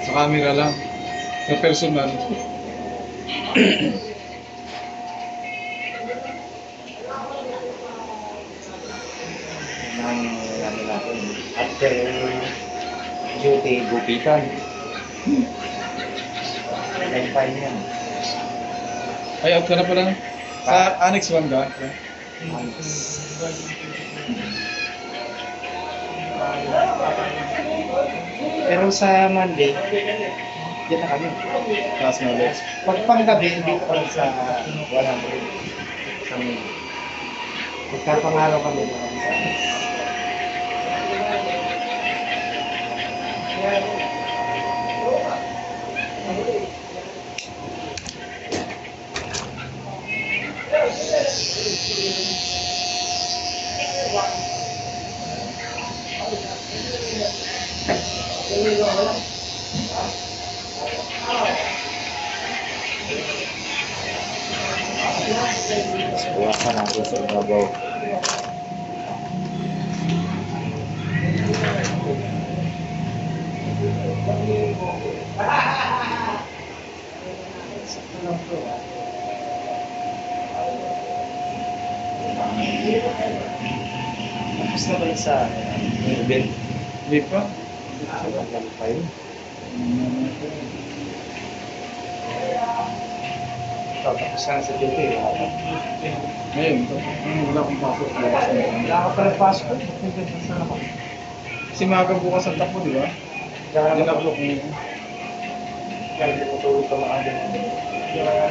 Sa camera lang. Sa personal. Ang ano natin, after duty, gupitan. Time time yan. Ay, out ka na pala. Sa Annex 1 ka? Pero sa Monday, yan na kami. Taas na ulit. Pag panggabi, dito kami sa 100. Sa May. Pagkapangaraw kami dito kami sa buwasan natin sa ibabaw. Tapos na balik sa event. Hindi pa. Tagal pa yun. Tapos ka na sa duty, wala ka. Ngayon, wala akong pasok. Wala ka pa rin passport. Saan ako? Kasi maaga bukas ang tapo, di ba? Hindi na block mo. Kaya hindi mo tulog ka maaga. Siya.